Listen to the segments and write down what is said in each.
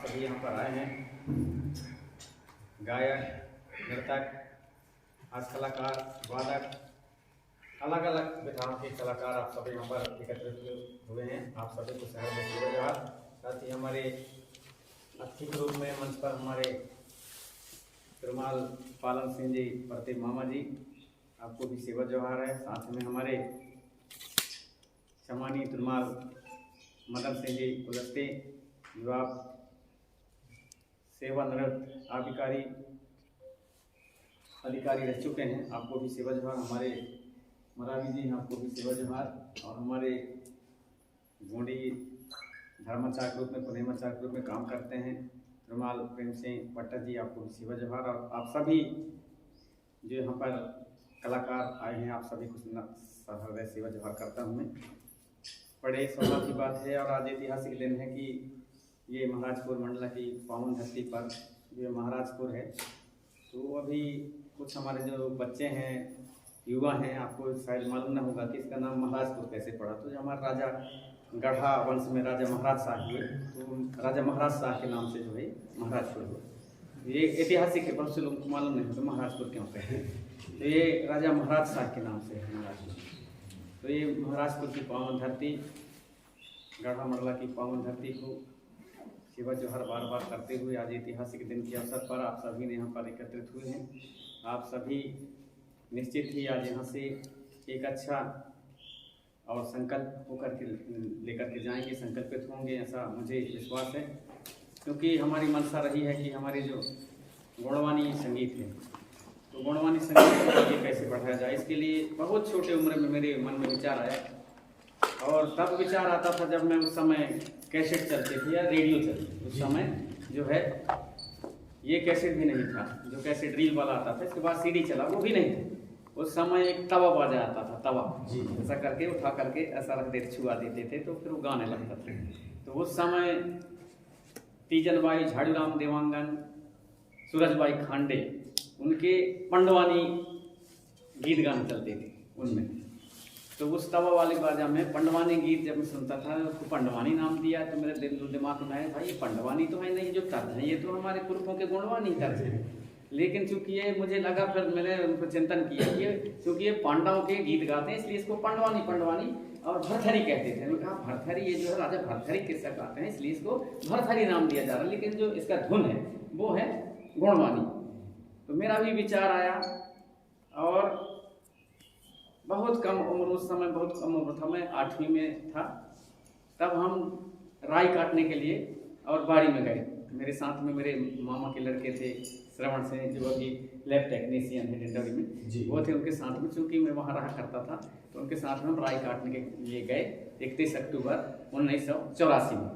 सभी यहाँ पर आए हैं। गायक, नर्तक, हास्य कलाकार, वादक, अलग अलग विधाओं के कलाकार आप सभी यहाँ पर एकत्रित हुए हैं। आप सभी को शहर में सेवा जोहार। साथ ही हमारे अतिथि के रूप में मंच पर हमारे तिरुमाल पालन सिंह जी, प्रतीक मामा जी, आपको भी सेवा जोहार है। साथ में हमारे सम्मानीय तिरुमाल मदन सिंह जी कुलस्ते, जो आप सेवानिवृत्त अधिकारी रह चुके हैं, आपको भी सेवा जोहार। हमारे मरावी जी, आपको भी सेवा जोहार। और हमारे गोंडी धर्माचार्य रूप में, पुनेमाचार्य रूप में काम करते हैं तिरुमाल प्रेम सिंह पट्टा जी, आपको भी सेवा जोहार। और आप सभी जो यहाँ पर कलाकार आए हैं, आप सभी को हृदय सेवा जोहार करता हूँ मैं। बड़े सौभाग्य की बात है और आज ऐतिहासिक दिन है कि ये महाराजपुर मंडला की पावन धरती पर जो महाराजपुर है, तो अभी कुछ हमारे जो बच्चे हैं, युवा हैं, आपको शायद मालूम ना होगा कि इसका नाम महाराजपुर कैसे पड़ा। तो जो हमारे राजा गढ़ा वंश में राजा महाराज शाह हुए, तो राजा महाराज शाह के नाम से जो है महाराजपुर हुआ। ये ऐतिहासिक है, बहुत से लोगों को मालूम नहीं होता महाराजपुर क्यों कहते हैं। तो ये राजा महाराज शाह के नाम से है महाराजपुर। तो ये महाराजपुर की पावन धरती, गढ़ा मंडला की पावन धरती को सेवा जोहार बार बार करते हुए आज ऐतिहासिक दिन के अवसर पर आप सभी ने यहाँ पर एकत्रित हुए हैं। आप सभी निश्चित ही आज यहाँ से एक अच्छा और संकल्प होकर के लेकर के जाएंगे, संकल्पित होंगे, ऐसा मुझे विश्वास है। क्योंकि हमारी मनसा रही है कि हमारे जो गुणवानी संगीत है, तो गुणवानी संगीत को आगे कैसे बढ़ाया जाए, इसके लिए बहुत छोटे उम्र में मेरे मन में विचार आया। और तब विचार आता था जब मैं उस समय कैसेट चलते थे या रेडियो चलते। उस समय जो है ये कैसेट भी नहीं था, जो कैसेट रील वाला आता था, इसके बाद सीडी चला, वो भी नहीं था। उस समय एक तवा बाजा आता था, तवा जी, ऐसा करके उठा करके ऐसा रख देते, छुआ देते थे, तो फिर वो गाने लगता था। तो उस समय तीजनबाई, झाड़ूराम देवांगन, सूरजबाई खांडे, उनके पंडवानी गीत गाने चलते थे उनमें। तो उस तवा वाले बाजा में पंडवानी गीत जब मैं सुनता था, उसको पंडवानी नाम दिया। तो मेरे दिमाग में आया, भाई ये पंडवानी तो है नहीं, जो तर्ज है ये तो हमारे पुरखों के गुणवानी तर्ज है। लेकिन चूंकि ये मुझे लगा, फिर मैंने उनको चिंतन किया कि क्योंकि ये पांडवों के गीत गाते हैं, इसलिए इसको पंडवानी और भरथरी कहते थे। मैंने कहा भरथरी, ये जो है राजा भरथरी किस्सा गाते हैं, इसलिए इसको भरथरी नाम दिया जा रहा है। लेकिन जो इसका धुन है वो है गुणवानी। तो मेरा भी विचार आया और बहुत कम उम्र, उस समय बहुत कम उम्र था, मैं 8वीं में था। तब हम राई काटने के लिए और बाड़ी में गए। मेरे साथ में मेरे मामा के लड़के थे, श्रवण से, जो अभी लैब टेक्नीशियन है डिंडौरी में, वो थे। उनके साथ में, चूँकि मैं वहाँ रहा करता था, तो उनके साथ में हम राई काटने के लिए गए 31 अक्टूबर 1984 में।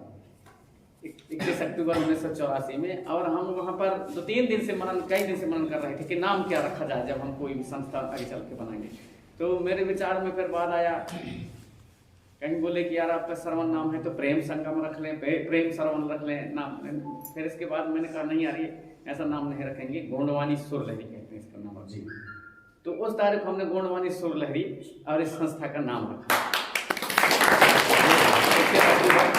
31 अक्टूबर 1984 में। और हम वहाँ पर 2-3 दिन से कई दिन से मनन कर रहे थे कि नाम क्या रखा जाए जब हम कोई भी संस्था आगे चल के बनाएंगे। तो मेरे विचार में फिर बाद आया, कहीं बोले कि यार आपका श्रवण नाम है तो प्रेम संगम रख लें, प्रेम श्रवण रख लें नाम। फिर इसके बाद मैंने कहा नहीं यार, ये ऐसा नाम नहीं रखेंगे, गोंडवानी सुर लहरी कहते हैं इसका नाम जी। तो उस तारीख को हमने गोंडवानी सुर लहरी और इस संस्था का नाम रखा।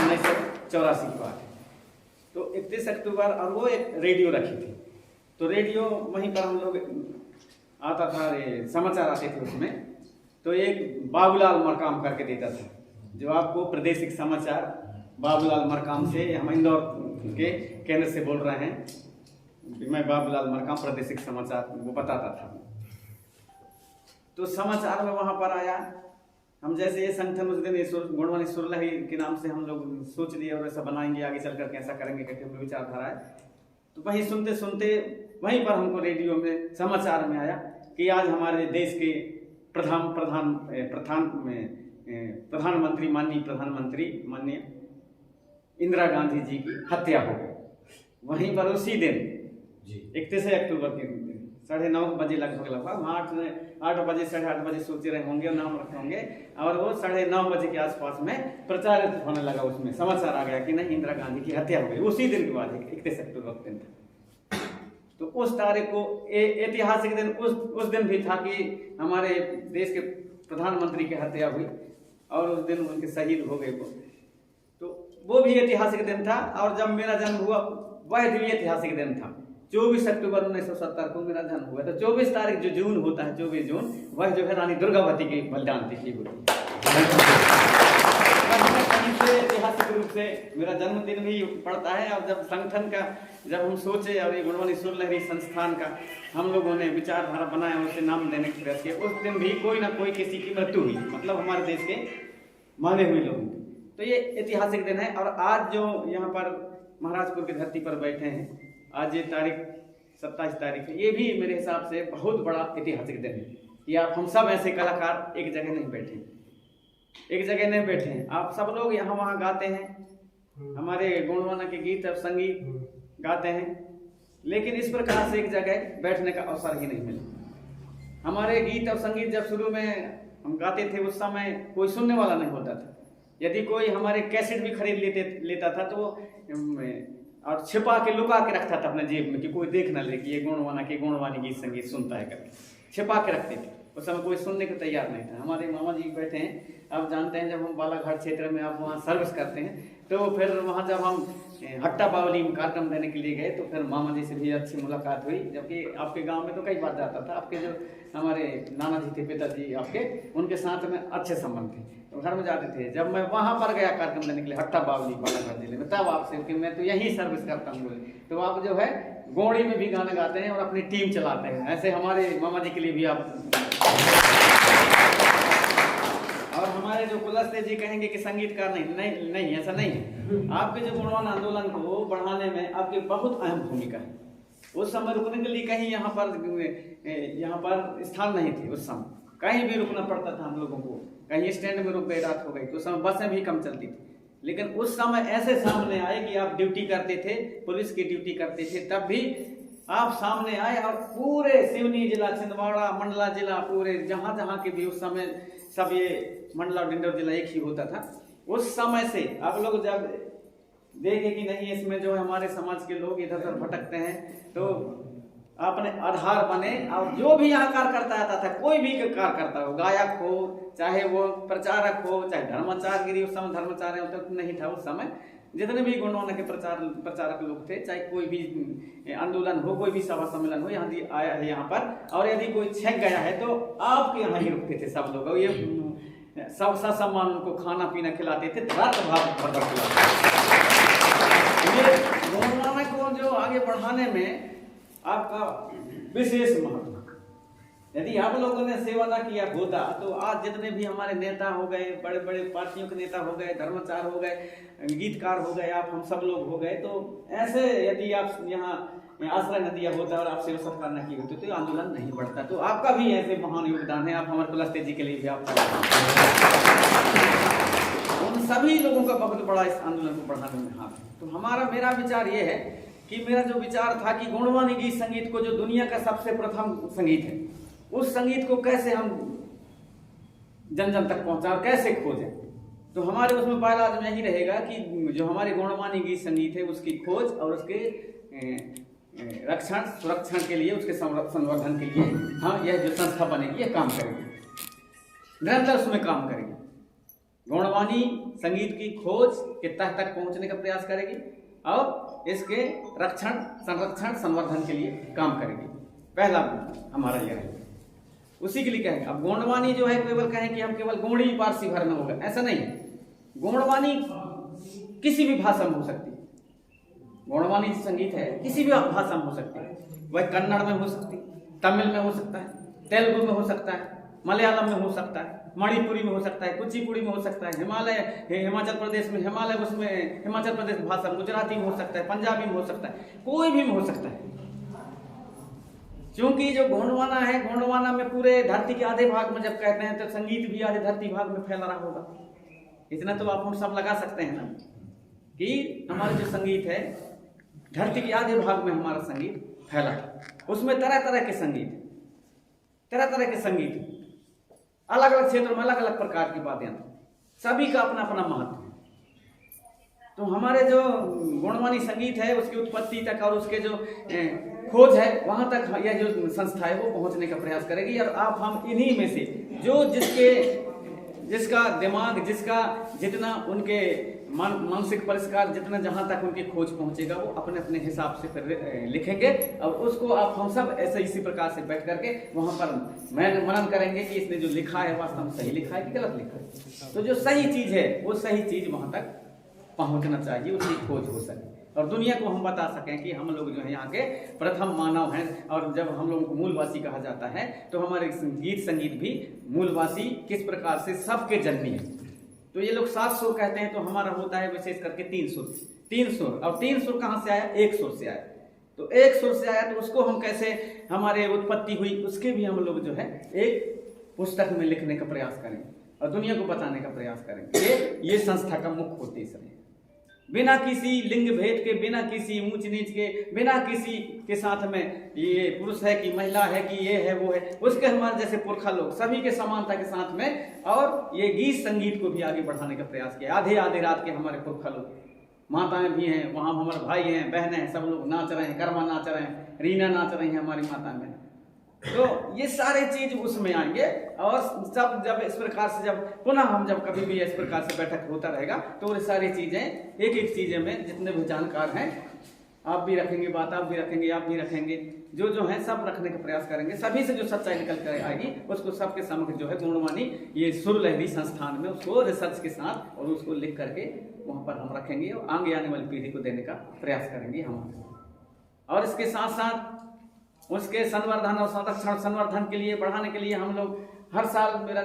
1984 की बात है। तो 31 अक्टूबर, और वो एक रेडियो रखी थी। तो रेडियो वहीं पर हम लोग आता था, समाचार आते थे उसमें। तो एक बाबूलाल मरकाम करके देता था, जो आपको प्रादेशिक समाचार बाबूलाल मरकाम से, हम इंदौर के केंद्र से बोल रहे हैं, मैं बाबूलाल मरकाम प्रादेशिक समाचार वो बताता था। तो समाचार में वहाँ पर आया, हम जैसे ये संगठन उस दिन गुणवानी सुर लहरी के नाम से हम लोग सोच लिए और ऐसा बनाएंगे, आगे चल कर कैसा करेंगे करके हम विचारधारा है। तो वही सुनते सुनते वहीं पर हमको रेडियो में समाचार में आया कि आज हमारे देश के प्रधानमंत्री माननीय इंदिरा गांधी जी की हत्या हो गई। वहीं पर उसी दिन 31 अक्टूबर के दिन 9:30 बजे लगभग 8 बजे 8:30 बजे सोच रहे होंगे, नाम रखे होंगे, और वो 9:30 बजे के आसपास में प्रचारित होने लगा। उसमें समाचार आ गया कि नहीं, इंदिरा गांधी की हत्या हो गई। उसी दिन के बाद 31 अक्टूबर के दिन था। तो उस तारीख को ऐतिहासिक दिन उस दिन भी था कि हमारे देश के प्रधानमंत्री की हत्या हुई और उस दिन उनके शहीद हो गए वो। तो वो भी ऐतिहासिक दिन था, और जब मेरा जन्म हुआ वह भी ऐतिहासिक दिन था। 24 अक्टूबर 1970 को मेरा जन्म हुआ। तो 24 तारीख जो जून होता है, 24 जून, वह जो है रानी दुर्गावती की बलिदान तिथि होती है। ऐतिहासिक रूप से मेरा जन्मदिन भी पड़ता है। और जब संगठन का जब हम सोचे और ये गुणवानी सूर्य लहरी संस्थान का हम लोगों ने विचारधारा बनाया, उसे नाम देने का प्रयास किया, उस दिन भी कोई ना कोई किसी की मृत्यु हुई, मतलब हमारे देश के मारे हुए लोगों की। तो ये ऐतिहासिक दिन है। और आज जो यहाँ पर महाराजपुर की धरती पर बैठे हैं, आज ये तारीख 27 तारीख है, ये भी मेरे हिसाब से बहुत बड़ा ऐतिहासिक दिन है कि आप हम सब ऐसे कलाकार एक जगह नहीं बैठे, एक जगह नहीं बैठे हैं। आप सब लोग यहाँ वहाँ गाते हैं, हमारे गुणवाना के गीत और संगीत गाते हैं, लेकिन इस प्रकार से एक जगह बैठने का अवसर ही नहीं मिला। हमारे गीत और संगीत जब शुरू में हम गाते थे, उस समय कोई सुनने वाला नहीं होता था। यदि कोई हमारे कैसेट भी खरीद लेता था तो और छिपा के लुका के रखता था अपने जेब में कि कोई देख ना ले कि ये गुणवाना के गुणवानी गीत संगीत सुनता है करके, छिपा के रखते थे। उस समय कोई सुनने को तैयार नहीं था। हमारे मामा जी बैठे हैं, आप जानते हैं जब हम बालाघाट क्षेत्र में आप वहाँ सर्विस करते हैं, तो फिर वहाँ जब हम हट्टा बावली में कार्यक्रम देने के लिए गए, तो फिर मामा जी से भी अच्छी मुलाकात हुई। जबकि आपके गांव में तो कई बार जाता था, आपके जो हमारे नाना जी थे, पिताजी आपके, उनके साथ में अच्छे संबंध थे, तो घर में जाते थे। जब मैं वहाँ पर गया कार्यक्रम देने के लिए हट्टा बावली बालाघाट जिले में, तब आपसे कि मैं तो यहीं सर्विस करता हूँ बोले, तो आप जो है गोड़ी में भी गाने गाते हैं और अपनी टीम चलाते हैं। ऐसे हमारे मामा जी के लिए भी आप और हमारे जो कुलस्ते जी कहेंगे कि संगीतकार नहीं, ऐसा नहीं है। आपके जो गुणवान आंदोलन को बढ़ाने में आपकी बहुत अहम भूमिका है। उस समय रुकने के लिए कहीं यहाँ पर स्थान नहीं थे। उस समय कहीं भी रुकना पड़ता था हम लोगों को, कहीं स्टैंड में रुक गए, रात हो गई, तो उस समय बसें भी कम चलती थी। लेकिन उस समय ऐसे सामने आए कि आप ड्यूटी करते थे, पुलिस की ड्यूटी करते थे, तब भी आप सामने आए और पूरे सिवनी जिला, छिंदवाड़ा, मंडला जिला, पूरे जहाँ जहाँ के भी उस समय सब ये मंडला और डिंडौर जिला एक ही होता था। उस समय से आप लोग जब देखे कि नहीं इसमें जो है हमारे समाज के लोग इधर उधर भटकते हैं, तो अपने आधार बने और जो भी यहाँ कार्य करता आता था, कोई भी कार्य करता हो, गायक हो, चाहे वो प्रचारक हो, चाहे धर्माचार्यगिरी, उस समय धर्माचार्य तो नहीं था। उस समय जितने भी गुणवाना के प्रचारक लोग थे, चाहे कोई भी आंदोलन हो, कोई भी सभा सम्मेलन हो, यहाँ आया है यहाँ पर, और यदि कोई छक गया है तो आपके यहाँ ही रुकते थे सब लोग। ये सब सम्मान उनको खाना पीना खिलाते थे, रात भर ये गुणवाना को जो आगे बढ़ाने में आपका विशेष महत्व। यदि आप लोगों ने सेवा ना किया होता तो आज जितने भी हमारे नेता हो गए, बड़े बड़े पार्टियों के नेता हो गए, धर्माचार हो गए, गीतकार हो गए, आप हम सब लोग हो गए, तो ऐसे यदि आप यहाँ आश्रय न दिया होता और आप सेवा सत्कार न किए होते तो आंदोलन नहीं बढ़ता। तो आपका भी ऐसे महान योगदान है। आप हमारे कुलस्ते जी के लिए भी आपका, उन सभी लोगों का बहुत बड़ा इस आंदोलन को बढ़ाने में हाथ है। तो मेरा विचार ये है कि मेरा जो विचार था कि गुणवानी गीत संगीत को जो दुनिया का सबसे प्रथम संगीत है, उस संगीत को कैसे हम जन जन तक पहुंचा, कैसे खोजें। तो हमारे उसमें पहला आदम यही रहेगा कि जो हमारे गुणवानी गीत संगीत है उसकी खोज और उसके रक्षण सुरक्षण के लिए, उसके संवर्धन के लिए हाँ यह जो संस्था बनेगी यह काम करेगी, निरंतर उसमें काम करेगी। गुणवानी संगीत की खोज के तह तक पहुंचने का प्रयास करेगी और इसके रक्षण संरक्षण संवर्धन के लिए काम करेगी। पहला हमारा यह है, उसी के लिए कहेंगे। अब गोंडवानी जो है केवल कहें कि हम केवल गोंडी पारसी भर में होगा, ऐसा नहीं है। गोंडवानी किसी भी भाषा में हो सकती है। गोंडवानी संगीत है किसी भी भाषा में हो सकती है। वह कन्नड़ में हो सकती है, तमिल में हो सकता है, तेलुगु में हो सकता है, मलयालम में हो सकता है, मणिपुरी में हो सकता है, कुचिपुड़ी में हो सकता है, हिमाचल प्रदेश में उसमें हिमाचल प्रदेश भाषा, गुजराती में हो सकता है, पंजाबी में हो सकता है, कोई भी में हो सकता है। क्योंकि जो गोंडवाना है, गोंडवाना में पूरे धरती के आधे भाग में जब कहते हैं तो संगीत भी आधे धरती भाग में फैला रहा होगा। इतना तो आप हम सब लगा सकते हैं ना कि हमारा जो संगीत है धरती के आधे भाग में हमारा संगीत फैला है। उसमें तरह तरह के संगीत अलग अलग क्षेत्रों में अलग अलग प्रकार की बातें, सभी का अपना अपना महत्व है। तो हमारे जो गुणवानी संगीत है उसकी उत्पत्ति तक और उसके जो खोज है वहां तक यह जो संस्था है वो पहुंचने का प्रयास करेगी। और आप हम इन्हीं में से जो जिसका दिमाग, जिसका जितना उनके मानसिक परिष्कार जितना जहाँ तक उनकी खोज पहुँचेगा वो अपने अपने हिसाब से फिर लिखेंगे, और उसको आप हम सब ऐसे इसी प्रकार से बैठ करके वहाँ पर मनन करेंगे कि इसने जो लिखा है वास्तव में सही लिखा है कि गलत लिखा है। तो जो सही चीज़ है वो सही चीज़ वहाँ तक पहुँचना चाहिए, उसकी खोज हो सके और दुनिया को हम बता सकें कि हम लोग जो है यहाँ के प्रथम मानव हैं। और जब हम लोगों को मूलवासी कहा जाता है तो हमारे गीत संगीत भी मूलवासी किस प्रकार से सबके जन्मी है। तो ये लोग 7 सुर कहते हैं, तो हमारा होता है विशेष करके 3 सुर। 3 सुर, अब 3 सुर कहाँ से आया? 1 सुर से आया। तो 1 सुर से आया, तो उसको हम कैसे हमारे उत्पत्ति हुई उसके भी हम लोग जो है एक पुस्तक में लिखने का प्रयास करेंगे और दुनिया को बताने का प्रयास करेंगे। ये संस्था का मुख्य उद्देश्य है। बिना किसी लिंग भेद के, बिना किसी ऊंच नीच के, बिना किसी के साथ में ये पुरुष है कि महिला है कि ये है वो है, उसके हमारे जैसे पुरखा लोग सभी के समानता के साथ में, और ये गीत संगीत को भी आगे बढ़ाने का प्रयास किया। आधे आधे रात के हमारे पुरखा लोग, माताएं भी हैं वहाँ, हमारे भाई हैं, बहनें हैं, सब लोग नाच रहे हैं, कर्मा नाच रहे हैं, रीना नाच रही हैं हमारी माता में। तो ये सारे चीज उसमें आएंगे और सब जब इस प्रकार से जब पुनः हम जब कभी भी इस प्रकार से बैठक होता रहेगा तो ये सारी चीजें एक एक चीजें में जितने भी जानकार हैं, आप भी रखेंगे बात, आप भी रखेंगे, आप भी रखेंगे, जो है सब रखने का प्रयास करेंगे। सभी से जो सच्चाई निकल कर आएगी उसको सबके समक्ष जो है गुणवाणी ये सुर लहरी संस्थान में उसको रिसर्च के साथ और उसको लिख करके वहाँ पर हम रखेंगे और आगे आने वाली पीढ़ी को देने का प्रयास करेंगे हम। और इसके साथ साथ उसके संवर्धन और संरक्षण संवर्धन के लिए बढ़ाने के लिए हम लोग हर साल, मेरा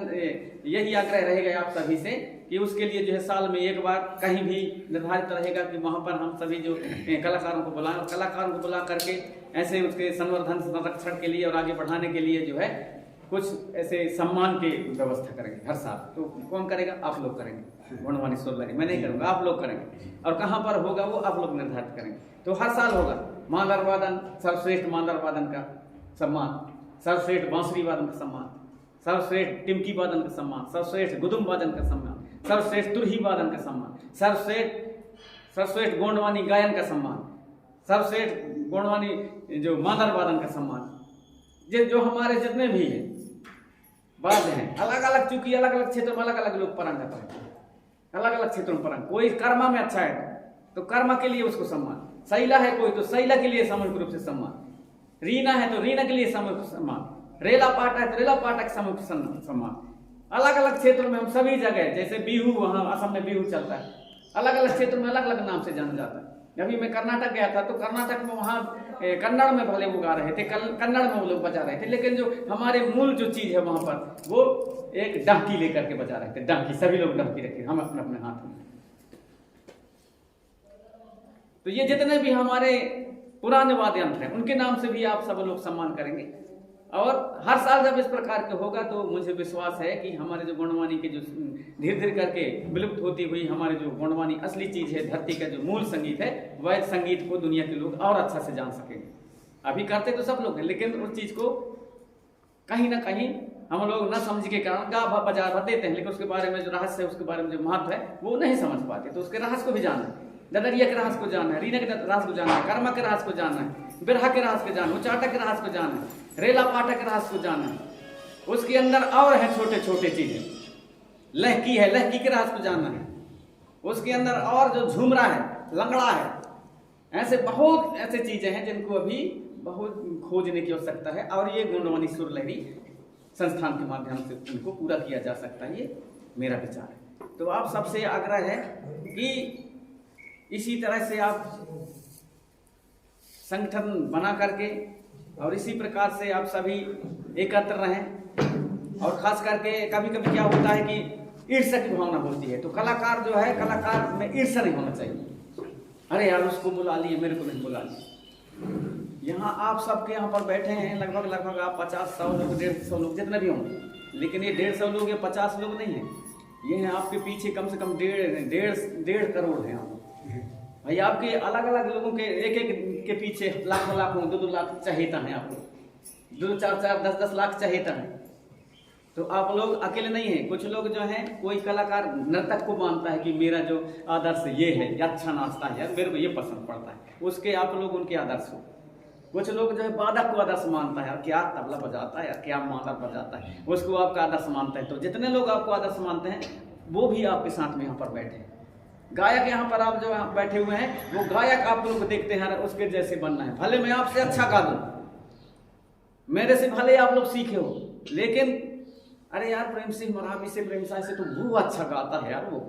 यही आग्रह रहेगा आप सभी से कि उसके लिए जो है साल में एक बार कहीं भी निर्धारित रहेगा कि वहाँ पर हम सभी जो कलाकारों को बुलाएं और कलाकारों को बुला करके ऐसे उसके संवर्धन संरक्षण के लिए और आगे बढ़ाने के लिए जो है कुछ ऐसे सम्मान की व्यवस्था करेंगे हर साल। तो कौन करेगा? आप लोग करेंगे। गुणवाणी सुर लहरी मैं नहीं करूँगा, आप लोग करेंगे। और कहाँ पर होगा वो आप लोग निर्धारित करेंगे। तो हर साल होगा मांदर वादन, सर्वश्रेष्ठ मांदर वादन का सम्मान, सर्वश्रेष्ठ बांसुरी वादन का सम्मान, सर्वश्रेष्ठ टिमकी वादन का सम्मान, सर्वश्रेष्ठ गुदुम वादन का सम्मान, सर्वश्रेष्ठ तुरही वादन का सम्मान, सर्वश्रेष्ठ गोंडवानी गायन का सम्मान, सर्वश्रेष्ठ गोंडवानी जो मांदर वादन का सम्मान, ये जो हमारे जितने भी हैं वाद्य हैं अलग अलग, चूंकि अलग अलग क्षेत्रों में अलग अलग लोग परंग करते हैं, अलग अलग क्षेत्रों में परंग। कोई कर्मा में अच्छा है तो कर्मा के लिए उसको सम्मान, शैला है कोई तो शैला के लिए सामूहिक रूप से सम्मान, रीना है तो रीना के लिए सामूहिक सम्मान, रेला पाटा है तो रेला पाटा के सामूहिक सम्मान। अलग अलग क्षेत्रों में हम सभी जगह, जैसे बिहू, वहाँ असम में बिहू चलता है, अलग अलग क्षेत्रों में अलग अलग नाम से जाना जाता है। अभी मैं कर्नाटक गया था तो कर्नाटक में वहाँ कन्नड़ में भले वो गा रहे थे, कन्नड़ में वो लोग बजा रहे थे, लेकिन जो हमारे मूल जो चीज है वहाँ पर वो एक डांकी लेकर के बजा रहे थे। डांकी, सभी लोग डांकी रखे, हम अपने अपने हाथ में। तो ये जितने भी हमारे पुराने वाद्य यंत्र हैं उनके नाम से भी आप सब लोग सम्मान करेंगे। और हर साल जब इस प्रकार के होगा तो मुझे विश्वास है कि हमारे जो गुणवाणी के जो धीरे धीरे करके विलुप्त होती हुई हमारे जो गुणवाणी असली चीज है, धरती का जो मूल संगीत है, वह संगीत को दुनिया के लोग और अच्छा से जान सकेंगे। अभी करते तो सब लोग हैं, लेकिन उस चीज को कहीं ना कहीं हम लोग न समझ के कारण गा बजा देते हैं, लेकिन उसके बारे में जो रहस्य है, उसके बारे में जो महत्व है वो नहीं समझ पाते। तो उसके रहस्य को भी जानना है, ददरिया के रहस्य को जानना है, रीना के रहस्य को जानना है, कर्मा के रहस्य को जानना है, बिरहा के रहस्य को जानना है, उचाटक के रहस्य को जानना है, रेला पाठक के रहस्य को जानना है। उसके अंदर और है छोटे छोटे चीजें, लहकी है, लहकी के रहस्य को जानना है। उसके अंदर और जो झुमरा है, लंगड़ा है, ऐसे बहुत ऐसे चीजें हैं जिनको अभी बहुत खोजने की आवश्यकता है। और ये गुणवाणी सुर लहरी संस्थान के माध्यम से उनको पूरा किया जा सकता है, ये मेरा विचार है। तो आप सबसे आग्रह है कि इसी तरह से आप संगठन बना करके और इसी प्रकार से आप सभी एकत्र रहें। और खास करके कभी कभी क्या होता है कि ईर्ष्या की भावना होती है, तो कलाकार जो है, कलाकार में ईर्ष्या नहीं होना चाहिए। अरे यार उसको बुला लिए, मेरे को नहीं बुला लिए। यहाँ आप सबके यहाँ पर बैठे हैं लगभग आप 50-100 लोग, 150 लोग, जितने भी होंगे, लेकिन ये 150 लोग या 50 लोग नहीं है, ये हैं आपके पीछे कम से कम 1.5 करोड़ हैं आप भाई। आपके अलग अलग लोगों के एक एक के पीछे लाखों लाखों 2-2 लाख चहेता हैं, आप लोग 2-4-4 10-10 लाख चहेता हैं। तो आप लोग अकेले नहीं हैं। कुछ लोग जो हैं, कोई कलाकार नर्तक को मानता है कि मेरा जो आदर्श ये है, ये अच्छा नाचता है यार, मेरे को ये पसंद पड़ता है, उसके आप लोग उनके आदर्श हो। कुछ लोग जो है वादक को आदर्श मानता है, क्या तबला बजाता है, क्या माला बजाता है, उसको आपका आदर्श मानता है। तो जितने लोग आपको आदर्श मानते हैं वो भी आपके साथ में यहाँ पर बैठे हैं। गायक यहाँ पर आप जो बैठे हुए हैं वो गायक आप लोग देखते हैं, उसके जैसे बनना है। भले मैं आपसे अच्छा गा दूं, मेरे से भले आप लोग सीखे हो, लेकिन अरे यार प्रेम सिंह मरावी से, प्रेम साई से तो वो अच्छा गाता है यार वो,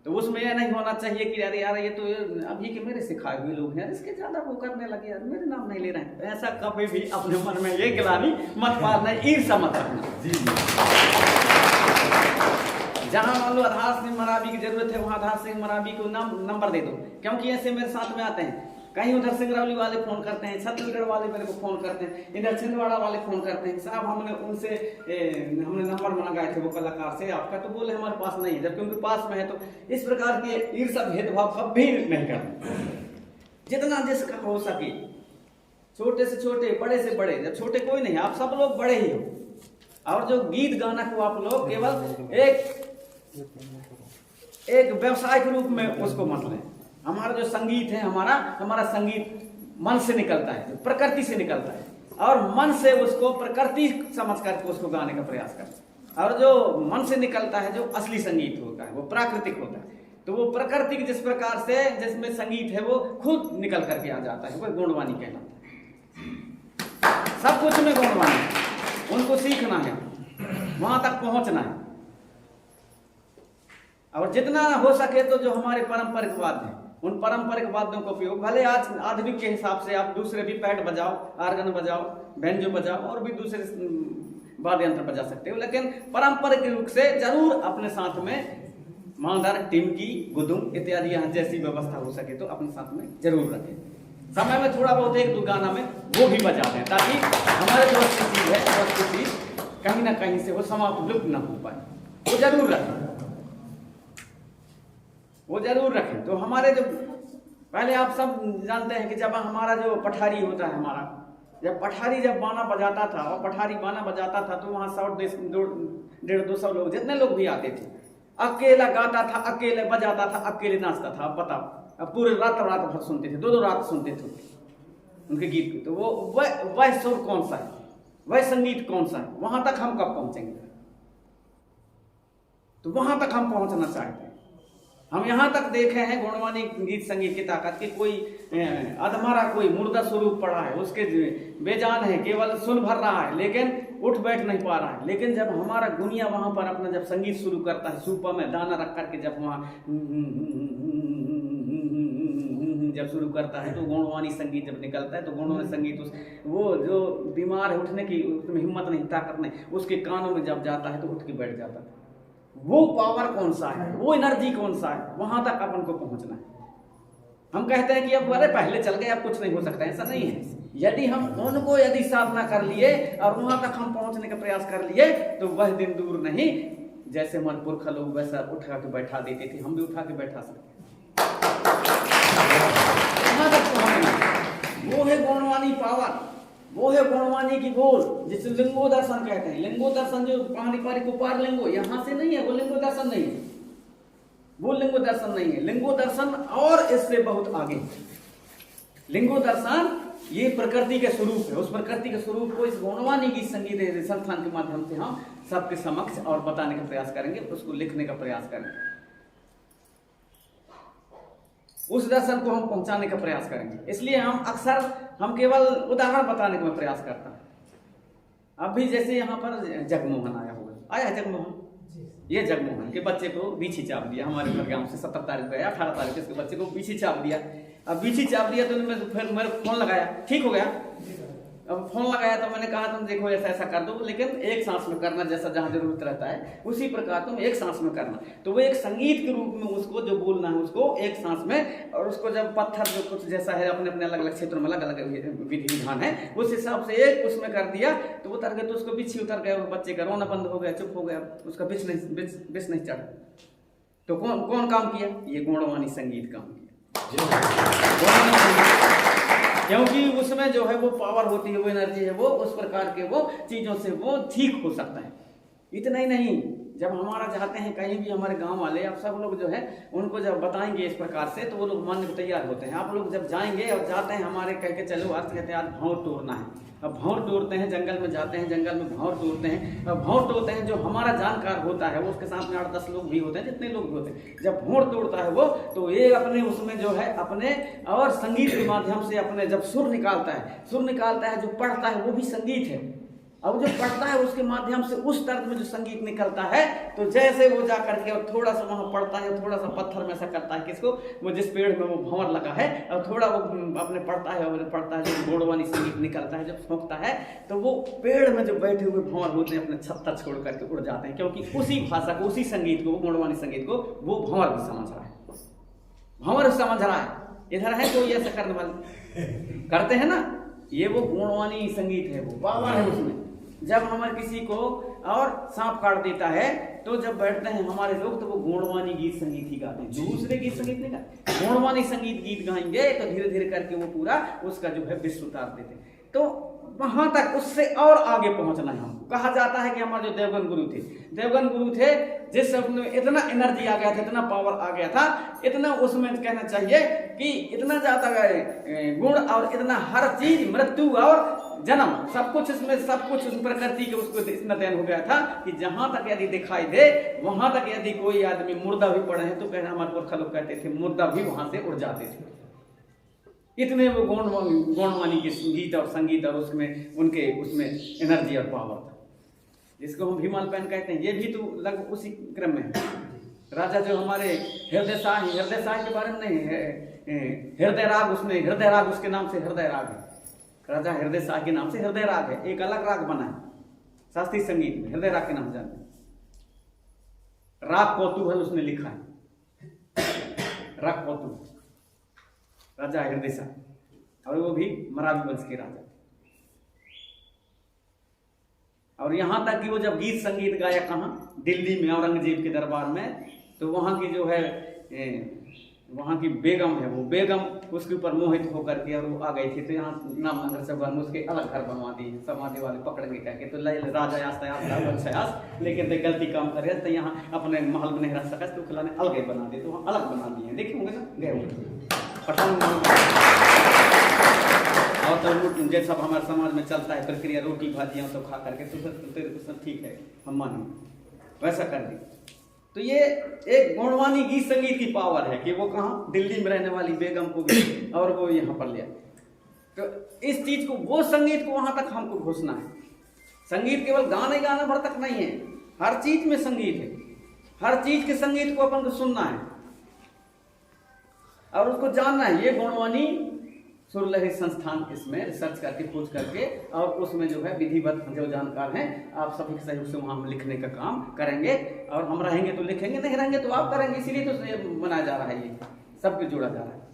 तो उसमें यह नहीं होना चाहिए कि अरे यार ये तो अभी के मेरे सिखाए हुए लोग हैं, इसके ज्यादा वो करने लगे यार, मेरे नाम नहीं ले रहे हैं। ऐसा कभी भी अपने मन में ये गिलानी मत पालना, ईर्ष्या मत रखना। जहां मान लो आधार सिंह मरावी की जरूरत है, वहां आधार सिंह मरावी को नंबर दे दो, क्योंकि ऐसे मेरे साथ में आते हैं। कहीं उधर सिंगरौली वाले फोन करते हैं, छत्तीसगढ़ वाले मेरे को फोन करते हैं, इधर छिंदवाड़ा वाले फोन करते हैं, साहब हमने उनसे हमने नंबर मंगाए थे वो कलाकार से आपका, तो बोले हमारे पास नहीं है, जबकि उनके पास में है। तो इस प्रकार के ईर्ष्या भेदभाव कभी नहीं करना, जितना जिसका हो सके, छोटे से छोटे, बड़े से बड़े, जब छोटे कोई नहीं, आप सब लोग बड़े ही हो। और जो गीत गाना को आप लोग केवल एक व्यवसाय के रूप में उसको मत लें। हमारा जो संगीत है, हमारा संगीत मन से निकलता है, प्रकृति से निकलता है, और मन से उसको प्रकृति समझ करके उसको गाने का प्रयास करते हैं। और जो मन से निकलता है, जो असली संगीत होता है, वो प्राकृतिक होता है। तो वो प्राकृतिक जिस प्रकार से जिसमें संगीत है वो खुद निकल करके आ जाता है, वो गुणवाणी कहलाता है। सब कुछ में गुणवाणी, उनको सीखना है, वहां तक पहुंचना है। और जितना हो सके तो जो हमारे पारंपरिक वाद्य हैं, उन पारंपरिक वाद्यों का उपयोग, भले आज आधुनिक के हिसाब से आप दूसरे भी पैड बजाओ, आर्गन बजाओ, बैंजो बजाओ, और भी दूसरे वाद्य यंत्र बजा सकते हो, लेकिन पारंपरिक रूप से जरूर अपने साथ में मांदर, टिमकी, गुदुम इत्यादि यहाँ जैसी व्यवस्था हो सके तो अपने साथ में जरूर रखें। समय में थोड़ा बहुत एक दो गाना में वो भी बजा दें, ताकि हमारे जो चीज है वो चीज कहीं ना कहीं से वो समाप्त लुप्त न हो पाए, वो जरूर रखें, वो जरूर रखें। तो हमारे जो पहले आप सब जानते हैं कि जब हमारा जो पठारी होता है, हमारा जब पठारी जब बाना बजाता था, और पठारी बाना बजाता था, तो वहाँ 100-150 लोग, जितने लोग भी आते थे, अकेला गाता था, अकेले बजाता था, अकेले नाचता था। अब बताओ, अब पूरे रात भर सुनते थे, 2-2 रात सुनते थे उनके गीत को। तो वो वह सुर कौन सा है, वह संगीत कौन सा है, वहां तक हम कब पहुंचेंगे? तो वहां तक हम पहुंचना चाहते हैं। हम यहाँ तक देखे हैं गुणवाणी गीत संगीत की ताकत की, कोई अधमरा, कोई मुर्दा स्वरूप पड़ा है, उसके बेजान है, केवल सुन भर रहा है, लेकिन उठ बैठ नहीं पा रहा है। लेकिन जब हमारा गुनिया वहां पर अपना जब संगीत शुरू करता है, सूपा में दाना रख करके जब वहां जब शुरू करता है, तो गुणवाणी संगीत जब निकलता है, तो गुणवाणी संगीत वो जो बीमार है उठने की, उसमें हिम्मत नहीं, ताकत नहीं, उसके कानों में जब जाता है तो उठ के बैठ जाता है। वो पावर कौन सा है, वो एनर्जी कौन सा है, वहां तक अपन को पहुंचना है। हम कहते हैं कि अब अरे पहले चल गए, अब कुछ नहीं हो सकता, ऐसा नहीं है। यदि हम उनको साधना कर लिए और वहां तक हम पहुंचने का प्रयास कर लिए, तो वह दिन दूर नहीं, जैसे हमारे पुरख लोग वैसा उठा के बैठा देते थे, हम भी उठा के बैठा सकते हैं। वहां तक पहुंचना, वो है गुणवाणी पावर, वो है गुणवाणी की बोल, जिसे लिंगो दर्शन कहते हैं। लिंगो दर्शन जो पारिक उपार लिंगो, यहां से नहीं है, वो लिंगो दर्शन नहीं है, वो लिंगो दर्शन नहीं है। लिंगो दर्शन और इससे बहुत आगे। लिंगो दर्शन ये प्रकृति के स्वरूप है, उस प्रकृति के स्वरूप को इस गुणवाणी की संगीत संस्थान के माध्यम से हम सबके समक्ष और बताने का प्रयास करेंगे, उसको लिखने का प्रयास करेंगे, उस दर्शन को हम पहुंचाने का प्रयास करेंगे। इसलिए हम केवल उदाहरण बताने का प्रयास करता है। अभी जैसे यहाँ पर जगमोहन आया जगमोहन, ये जगमोहन के बच्चे को बीछी चाप दिया, हमारे घर गांव से 17 तारीख को या 18 तारीख को इसके बच्चे को बीछी चाप दिया। अब बीछी चाप दिया तो फिर मेरे फोन लगाया, ठीक हो गया। अब फोन लगाया तो मैंने कहा तुम देखो ऐसा ऐसा कर दो, लेकिन एक सांस में करना, जैसा जहां जरूरत रहता है उसी प्रकार तुम एक सांस में करना। तो वो एक संगीत के रूप में उसको जो बोलना है उसको एक सांस में, और उसको जब पत्थर जो कुछ जैसा है अपने अपने अलग अलग क्षेत्रों में अलग अलग विधि विधान है, उस हिसाब से एक उसमें कर दिया तो वो उतर गया, तो उसको बिच्छी उतर गया, बच्चे का रोना बंद हो गया, चुप हो गया, उसका बिछ नहीं चढ़ा। तो कौन काम किया? ये गुणवाणी संगीत काम किया, क्योंकि उसमें जो है वो पावर होती है, वो एनर्जी है, वो उस प्रकार के वो चीजों से वो ठीक हो सकता है। इतना ही नहीं, जब हमारा चाहते हैं कहीं भी हमारे गांव वाले आप सब लोग जो है उनको जब बताएंगे इस प्रकार से तो वो लोग मानने को तैयार होते हैं। आप लोग जब जाएंगे और जाते हैं हमारे कह के चलो आज कहते हैं आज भौर तोड़ना है, अब भौर तोड़ते हैं, जंगल में जाते हैं, जंगल में भौर तोड़ते हैं, अब भौर तोड़ते हैं जो हमारा जानकार होता है वो उसके साथ में 8-10 लोग भी होते हैं, जितने लोग भी होते हैं, जब भौर तोड़ता है वो तो ये अपने उसमें जो है अपने और संगीत के माध्यम से अपने जब सुर निकालता है, जो पढ़ता है वो भी संगीत है। अब जो पढ़ता है उसके माध्यम से उस तर्ज में जो संगीत निकलता है तो जैसे वो जा करके और थोड़ा सा वहां पढ़ता है, थोड़ा सा पत्थर में ऐसा करता है किसको, वो जिस पेड़ में वो भंवर लगा है और थोड़ा वो अपने पढ़ता है जो गोड़वानी संगीत निकलता है, जब फूंकता है तो वो पेड़ में जो बैठे हुए भंवर होते हैं अपने छत्ता छोड़ करके उड़ जाते हैं, क्योंकि उसी भाषा को, उसी संगीत को, गोड़वानी संगीत को वो भंवर भी समझ रहा है, भंवर समझ रहा है। इधर है कोई ऐसा करने वाले करते हैं ना, ये वो गोड़वानी संगीत है, वो पावर है उसमें। जब हमारे किसी को और सांप काट देता है तो जब बैठते हैं हमारे लोग तो वो गोड़वानी गीत संगीत ही गाते हैं, दूसरे गीत संगीत नहीं गाते, गोड़वानी संगीत गीत गाएंगे तो धीरे धीरे करके वो पूरा उसका जो है विश्व उतार देते। तो वहां तक उससे और आगे पहुंचना है हमको। कहा जाता है कि हमारे जो देवगन गुरु थे जिस में इतना एनर्जी आ गया था, इतना पावर आ गया था, इतना उसमें कहना चाहिए कि इतना ज्यादा गुण और इतना हर चीज, मृत्यु और जन्म, सब कुछ प्रकृति के उसको इतना देन हो गया था कि जहां तक यदि दिखाई दे वहां तक यदि कोई आदमी मुर्दा भी पड़े हैं तो कहना, हमारे पुरखा लोग कहते थे मुर्दा भी वहां से उड़ जाते थे। इतने वो गौणवाणी के गीत और संगीत और उसमें उनके उसमें एनर्जी और पावर था, जिसको हम भीमाल पैन कहते हैं। ये भी तो लगभग उसी क्रम में है। राजा जो हमारे हृदय शाह के बारे में नहीं है, हृदय राग, उसमें हृदय राग उसके नाम से हृदय राग है, राजा हृदय शाह के नाम से हृदय राग है, एक अलग राग बना है शास्त्रीय संगीत में, हृदय राग के नाम जानते हैं। राग कौतुक है उसने लिखा है, राग कौतुक, राजा हृदय शाह, और वो भी मराठी वंश के राजा। और यहां तक कि वो जब गीत संगीत गाया कहाँ, दिल्ली में औरंगजेब के दरबार में, तो वहां की जो है वहां की बेगम है, वो बेगम उसके ऊपर मोहित होकर के और वो आ गई थी, तो यहाँ नामनगर से उसके अलग घर बनवा दी, समाधि वाले पकड़ेंगे करके, तो राजा लेकिन गलती काम करे तो यहाँ अपने महल में नहीं रह सका तो खिलाने अलग बना दिए, तो वहाँ अलग बना दिए, देखे होंगे ना, गए होंगे पठान। और तो जैसा हमारे समाज में चलता है प्रक्रिया, रोटी भाजियाँ तो खा करके तो ठीक है हम मानेंगे, वैसा कर दी। तो ये एक गौणवानी गीत संगीत की पावर है कि वो कहाँ, दिल्ली में रहने वाली बेगम को भी और वो यहाँ पर लिया। तो इस चीज को, वो संगीत को वहां तक हमको घोषणा है। संगीत केवल गाने गाने भर तक नहीं है, हर चीज में संगीत है, हर चीज के संगीत को अपन को सुनना है और उसको जानना है। ये गौणवानी सुरलहरी संस्थान इसमें रिसर्च करके, खोज करके, और उसमें जो है विधिवत जो जानकार हैं आप सभी के सहयोग से वहाँ हम लिखने का काम करेंगे, और हम रहेंगे तो लिखेंगे, नहीं रहेंगे तो आप करेंगे, इसीलिए तो बनाया जा रहा है, ये सब कुछ जोड़ा जा रहा है,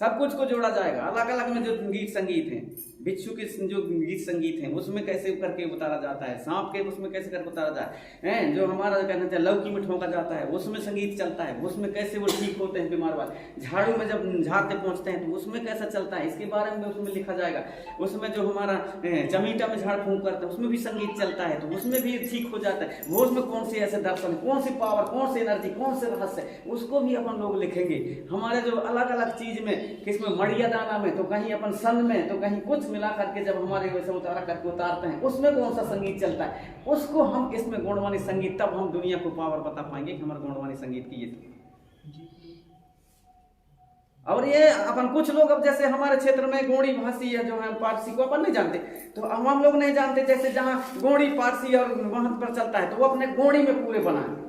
सब कुछ को जोड़ा जाएगा। अलग अलग में जो गीत संगीत हैं, बिच्छू के जो गीत संगीत हैं उसमें कैसे करके उतारा जाता है, सांप के उसमें कैसे करके उतारा जाता है, जो हमारा कहना चाहिए लौकी में ठोका जाता है उसमें संगीत चलता है, उसमें कैसे वो ठीक होते हैं बीमार वाले, झाड़ू में जब झाड़ते पहुंचते हैं तो उसमें कैसा चलता है, इसके बारे में उसमें लिखा जाएगा। उसमें जो हमारा चमीटा में झाड़ फूंक करते हैं उसमें भी संगीत चलता है, तो उसमें भी ठीक हो जाता है। वो उसमें कौन सी ऐसे दर्शन, कौन सी पावर, कौन सी एनर्जी, कौन से रहस्य, उसको भी अपन लोग लिखेंगे। हमारे जो अलग अलग चीज में, किसमें मड़िया दाना में, तो कहीं अपन सन में, तो कहीं कुछ मिला करके जब हमारे वैसे उतारा करके उतारते हैं उसमें कौन सा संगीत चलता है, उसको हम इसमें गौणवानी संगीत, तब हम दुनिया को पावर बता पाएंगे कि हमारे गौणवानी संगीत की ये। और ये अपन कुछ लोग, अब जैसे हमारे क्षेत्र में गोंडी भाषी है जो है पारसी को अपन नहीं जानते, तो हम लोग नहीं जानते, जैसे जहाँ गोंडी पारसी और वहां पर चलता है तो वो अपने गोंडी में पूरे बनाए,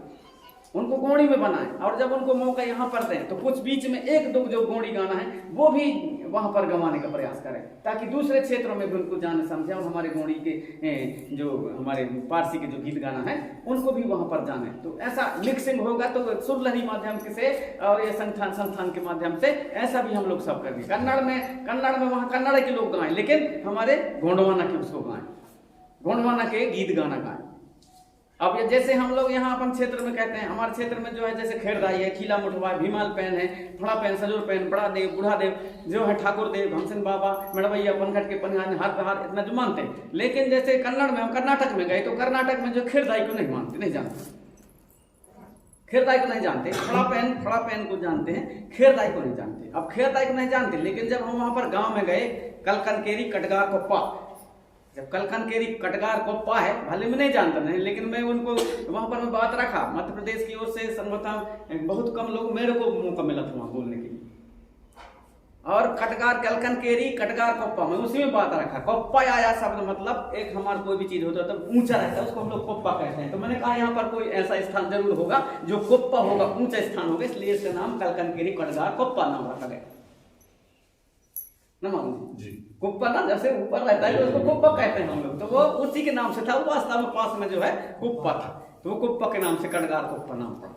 उनको गोंडी में बनाए, और जब उनको मौका यहाँ पर दें तो कुछ बीच में एक दो जो गोंडी गाना है वो भी वहां पर गंवाने का प्रयास करें, ताकि दूसरे क्षेत्रों में भी उनको जाने समझे, और हमारे गोंडी के जो हमारे पारसी के जो गीत गाना है उनको भी वहां पर जाने। तो ऐसा मिक्सिंग होगा तो सुरलहरी माध्यम से और ये संस्थान के माध्यम से ऐसा भी हम लोग सब करेंगे। कन्नड़ में वहाँ कन्नड़ के लोग गाएं, लेकिन हमारे गोंडवाना के उसको गाएं, गोंडवाना के गीत गाना गाएं। अब ये जैसे हम लोग यहाँ अपन क्षेत्र में कहते हैं, हमारे क्षेत्र में जो है जैसे खेरदाई है, खीला मुठवा है, भीमाल पैन है, फड़ा पैन, सजोर पैन, बड़ा देव, बूढ़ा देव जो है, ठाकुर देव, घमसन बाबा, मेड़वैया, पनघट के पनघान, हाथ पे हाथ, इतना जो मानते हैं। लेकिन जैसे कन्नड़ में, हम कर्नाटक में गए तो कर्नाटक में जो खेरदाई को नहीं मानते, नहीं जानते, खेरदाई को नहीं जानते, फड़ा पैन को जानते हैं, खेरदाई को नहीं जानते। अब खेरदाई को नहीं जानते, लेकिन जब हम वहां पर गांव में गए, कलकनकेरी, कटगार, कोप्पा, जब कलकनकेरी, कटगार, कोप्पा है, भले मैं नहीं जानता नहीं, लेकिन मैं उनको वहां पर मैं बात रखा। मध्य प्रदेश की ओर से संभवतः बहुत कम लोग, मेरे को मौका मिला था वहां बोलने के लिए। और कटगार, कलकनकेरी, कटगार, कोप्पा, मैं उसी में बात रखा। कोप्पा आया शब्द मतलब एक हमारा कोई भी चीज होता है तो ऊंचा रहता है, उसको हम लोग कोप्पा कहते हैं। तो मैंने कहा यहाँ पर कोई ऐसा स्थान जरूर होगा जो कोप्पा होगा, ऊंचा स्थान होगा, इसलिए इसका नाम कलकनकेरी, कटगार, कोप्पा नाम रखा गया। जी, कुप्पा ना जैसे ऊपर रहता है तो उसको कुप्पा कहते हैं हम लोग, तो वो उसी के नाम से था। वो वास्तव में पास में जो है कुप्पा था, तो वो कुप्पा के नाम से कटगार, कोप्पा नाम पड़ा।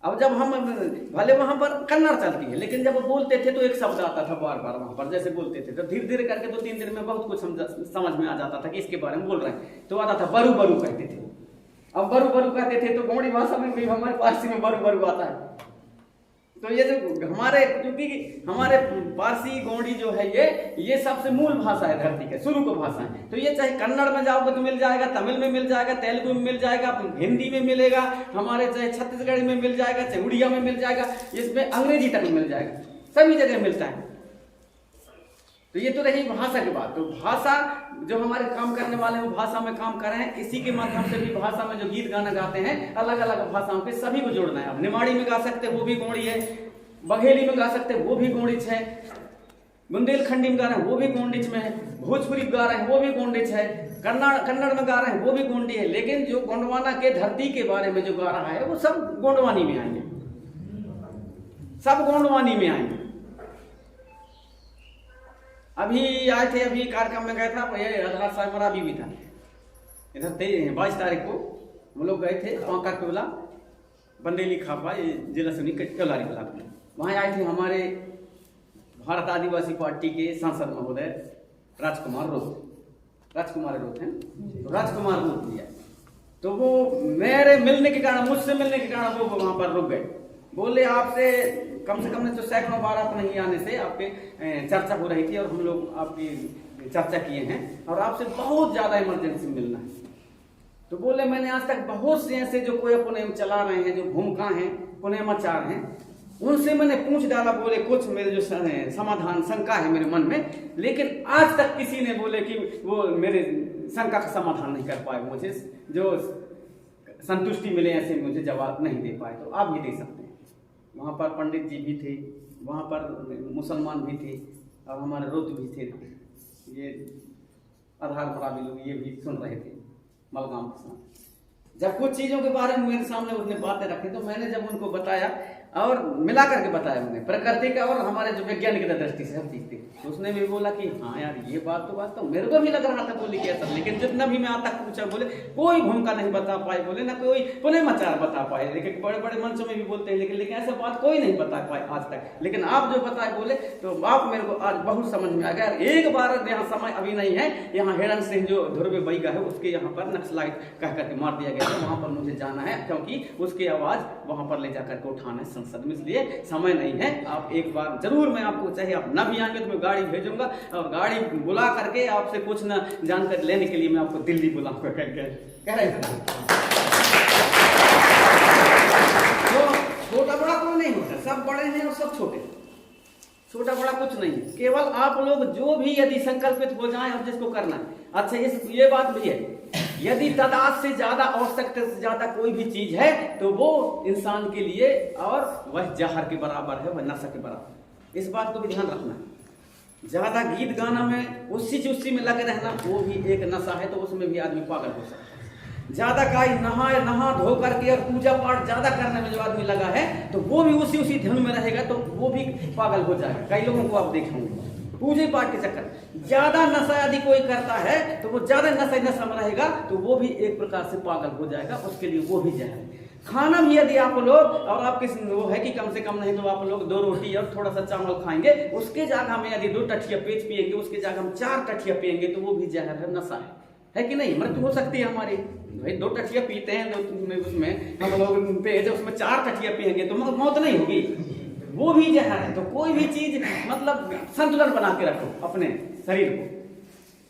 अब जब हम भले वहां पर कन्नड़ चलती है, लेकिन जब वो बोलते थे तो एक शब्द आता था बार बार वहां पर, जैसे बोलते थे तो धीरे धीरे करके 2-3 दिन में बहुत कुछ समझ में आ जाता था कि इसके बारे में बोल रहे हैं। तो आता था बरू बरू कहते थे। अब बरू बरू कहते थे तो गोंडी भाषा में भी हमारे पारसी में बरू बरू आता है। तो ये जो हमारे, क्योंकि हमारे पारसी गोंडी जो है ये सबसे मूल भाषा है धरती के, शुरू को भाषा है। तो ये चाहे कन्नड़ में जाओगे तो मिल जाएगा, तमिल में मिल जाएगा, तेलुगु में मिल जाएगा, हिंदी में मिलेगा, हमारे चाहे छत्तीसगढ़ी में मिल जाएगा, चाहे उड़िया में मिल जाएगा, इसमें अंग्रेजी तक मिल जाएगा, सभी जगह मिलता है। तो ये तो रही भाषा की बात। तो भाषा जो हमारे काम करने वाले हैं भाषा में काम कर रहे हैं, इसी के माध्यम से भी भाषा में जो गीत गाना गाते हैं अलग अलग भाषाओं के, सभी को जोड़ना है। अब निमाड़ी में गा सकते वो भी गोंडी है, बघेली में गा सकते वो भी गोंडिच है, बुंदेलखंडी में गा रहे हैं वो भी गोंडिच में है, भोजपुरी गा रहे हैं वो भी गोंडिच है, कन्नड़ में गा रहे हैं वो भी गोंडी है। लेकिन जो गोंडवाना के धरती के बारे में जो गा रहा है वो सब गोंडवानी में आएंगे, सब गोंडवानी में आएंगे। अभी आए थे, अभी कार्यक्रम में गए था, रघुनाथ साहब मरा भी था इधर 22 तारीख को हम लोग गए थे पांका टोला, बंदेली खापा, जिला सुनी कलारी ब्लॉक में। वहाँ आए थे हमारे भारत आदिवासी पार्टी के सांसद महोदय राजकुमार रोत हैं, तो राजकुमार रोत दिया। तो वो मेरे मिलने के कारण, मुझसे मिलने के कारण वो वहाँ पर रुक गए। बोले आपसे कम से कम नहीं तो सैकड़ों बार आप नहीं आने से आपके चर्चा हो रही थी और हम लोग आपकी चर्चा किए हैं और आपसे बहुत ज्यादा इमरजेंसी मिलना है। तो बोले मैंने आज तक बहुत से ऐसे जो कोई पुणे चला रहे हैं, जो भूमिका हैं, पुणेमाचार हैं, उनसे मैंने पूछ डाला। बोले कुछ मेरे जो समाधान शंका है मेरे मन में, लेकिन आज तक किसी ने बोले कि वो मेरे शंका का समाधान नहीं कर पाए, मुझे जो संतुष्टि मिले ऐसे मुझे जवाब नहीं दे पाए। तो आप भी दे सकते हैं। वहाँ पर पंडित जी भी थे, वहाँ पर मुसलमान भी थे और हमारे रोत भी थे, ये आधार मरावी लोग ये भी सुन रहे थे मलगाम के साथ। जब कुछ चीज़ों के बारे में मेरे सामने उसने बातें रखी तो मैंने जब उनको बताया और मिला करके बताया उन्हें, प्रकृति का और हमारे जो वैज्ञानिक दृष्टि से हर चीज थी, तो उसने भी बोला कि हाँ यार ये बात तो वास्तव मेरे को भी लग रहा था। बोली कि ऐसा, लेकिन जितना भी मैं आज तक पूछा बोले कोई भूमिका नहीं बता पाए, बोले ना कोई पुणेमाचार बता पाए। लेकिन बड़े बड़े मंचों में भी बोलते हैं, लेकिन ऐसा बात कोई नहीं बता पाए आज तक। लेकिन आप जो बताए बोले तो आप मेरे को आज बहुत समझ में आ गया। एक बार यहाँ समय अभी नहीं है, यहाँ हिरण सिंह जो ध्रुव बैगा है उसके यहाँ पर नक्सलाइट कह करके मार दिया गया था, वहां पर मुझे जाना है क्योंकि उसकी आवाज वहां पर ले जाकर के उठाना है संसद में, इसलिए समय नहीं है। आप एक बार जरूर, मैं आपको चाहिए आप न भी आएंगे तो मैं गाड़ी भेजूंगा और गाड़ी बुला करके आपसे कुछ न जानकारी लेने के लिए मैं आपको दिल्ली बुलाऊंगा कह रहे थे। तो छोटा बड़ा कोई नहीं होता, सब बड़े हैं और सब छोटे, छोटा बड़ा कुछ नहीं है। केवल आप लोग जो भी यदि संकल्पित हो जाएं और जिसको करना है। अच्छा ये बात भी है, यदि तादाद से ज्यादा, आवश्यकता से ज्यादा कोई भी चीज है तो वो इंसान के लिए और वह जहर के बराबर है, वह नशा के बराबर। इस बात को भी ध्यान रखना है। ज्यादा गीत गाना में उसी में लगे रहना वो भी एक नशा है, तो उसमें भी आदमी पागल हो सकता है। ज्यादा काई नहा धो करके और पूजा पाठ ज्यादा करने में जो आदमी लगा है तो वो भी उसी धुन में रहेगा, तो वो भी पागल हो जाएगा। कई लोगों को आप देखेंगे पूजे पाठ के चक्कर ज्यादा नशा यदि कोई करता है तो वो ज्यादा नशा में रहेगा, तो वो भी एक प्रकार से पागल हो जाएगा, उसके लिए वो भी जहर। खाना भी यदि आप लोग और आपके वो है कि कम से कम नहीं तो आप लोग 2 रोटी और थोड़ा सा चावल खाएंगे, उसके जगह में यदि 2 टठिया पेज पिएंगे, उसके जगह हम 4 टठिया पिएंगे, तो वो भी जहर है, नशा है कि नहीं? मृत्यु हो सकती है हमारी। भाई 2 टटिया पीते हैं तो उसमें हम लोग पे जब उसमें 4 टटिया पियेंगे तो मौत नहीं होगी, वो भी जहर है। तो कोई भी चीज मतलब संतुलन बना के रखो अपने शरीर को।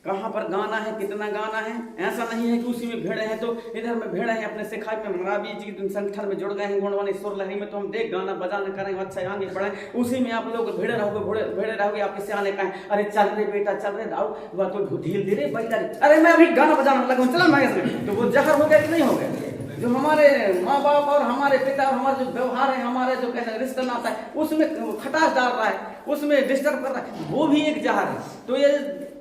कहाँ पर गाना है, कितना गाना है, ऐसा नहीं है कि उसी में भिड़े हैं तो इधर में भिड़े हैं अपने सिखाई में मरावी जी संगठन में जुड़ गए हैं गुणवान ईश्वर लहरी में, तो हम देख गाना बजाना करेंगे, अच्छा आगे बढ़े, उसी में आप लोग भिड़े रहोगे। आपके सियाने कहें अरे चल रे बेटा चल रे दाऊ तो ढील दे रे बैठा, अरे मैं अभी गाना बजाना लगा चला मैं इसमें, तो वो जहर हो गया कि नहीं हो गया? जो हमारे माँ बाप और हमारे पिता और हमारा जो व्यवहार है, हमारे जो कहते हैं रिश्ता नाता है, उसमें खटास डाल रहा है, उसमें डिस्टर्ब कर रहा है, वो भी एक जहर है। तो ये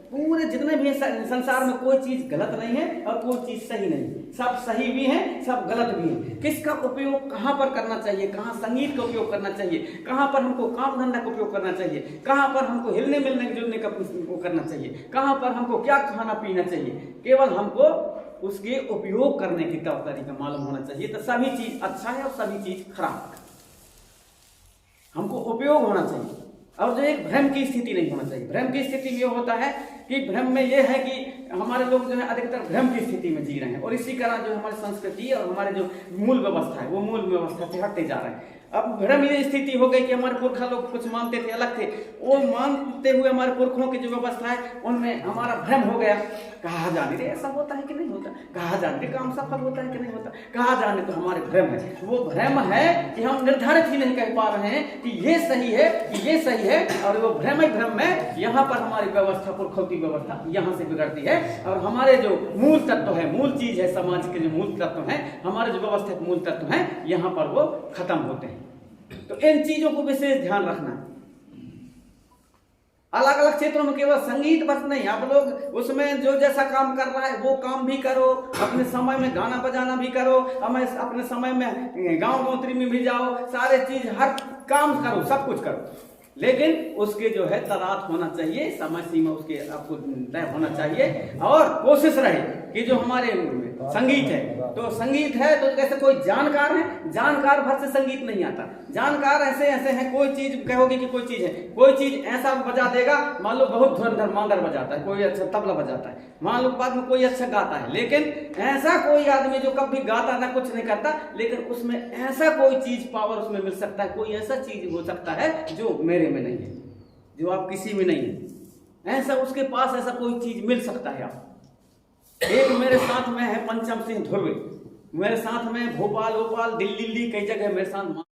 पूरे जितने भी संसार में कोई चीज गलत नहीं है और कोई चीज सही नहीं, सब सही भी है, सब गलत भी है। किसका उपयोग कहाँ पर करना चाहिए, कहाँ संगीत का उपयोग करना चाहिए, कहाँ पर हमको काम धंधा का उपयोग करना चाहिए, कहाँ पर हमको हिलने मिलने जुलने का करना चाहिए, कहाँ पर हमको क्या खाना पीना चाहिए, केवल हमको उसके उपयोग करने की तरीका मालूम होना चाहिए। तो सभी चीज अच्छा है और सभी चीज खराब है, हमको उपयोग होना चाहिए। और जो एक भ्रम की स्थिति नहीं होना चाहिए। भ्रम की स्थिति में ये होता है कि भ्रम में ये है कि हमारे लोग जो है अधिकतर भ्रम की स्थिति में जी रहे हैं, और इसी कारण जो हमारी संस्कृति और हमारे जो मूल व्यवस्था है वो मूल व्यवस्था से हटते जा रहे हैं। अब भ्रम ये स्थिति हो गई कि हमारे पुरखा लोग कुछ मानते थे अलग थे, वो मानते हुए हमारे पुरखों की जो व्यवस्था है उनमें हमारा भ्रम हो गया। कहा जाने रे ऐसा होता है कि नहीं होता, कहा जाने रे काम सफल होता है कि नहीं होता, कहा जाने तो हमारे भ्रम है। वो भ्रम है कि हम निर्धारित ही नहीं कह पा रहे हैं कि ये सही है कि ये सही है, और वो भ्रम ही भ्रम में यहाँ पर हमारी व्यवस्था पुरखों की व्यवस्था यहाँ से बिगड़ती है, और हमारे जो मूल तत्व है, मूल चीज है, समाज के जो मूल तत्व है, हमारे जो व्यवस्था के मूल तत्व है, यहाँ पर वो खत्म होते हैं। तो इन चीजों को विशेष ध्यान रखना। अलग अलग क्षेत्रों में केवल संगीत बस नहीं, आप लोग उसमें जो जैसा काम कर रहा है वो काम भी करो, अपने समय में गाना बजाना भी करो, अपने समय में गांव गौत्री में भी जाओ, सारे चीज हर काम करो, सब कुछ करो, लेकिन उसके जो है तरात होना चाहिए, समय सीमा उसके आपको तय होना चाहिए। और कोशिश रहे कि जो हमारे संगीत है, तो संगीत है तो जैसे कोई जानकार है, जानकार भर से संगीत नहीं आता, जानकार ऐसे ऐसे हैं, कोई चीज कहोगे कि कोई चीज है, कोई चीज ऐसा बजा देगा, मान लो बहुत धुरंधर मांदर बजाता है, कोई अच्छा तबला बजाता है, मान लो बाद में कोई अच्छा गाता है, लेकिन ऐसा कोई आदमी जो कभी गाता ना कुछ नहीं करता, लेकिन उसमें ऐसा कोई चीज पावर उसमें मिल सकता है, कोई ऐसा चीज हो सकता है जो मेरे में नहीं है, जो आप किसी में नहीं है, ऐसा उसके पास ऐसा कोई चीज मिल सकता है। आप एक मेरे साथ में है पंचम सिंह ध्रुव, मेरे साथ में भोपाल दिल्ली कई जगह मेरे साथ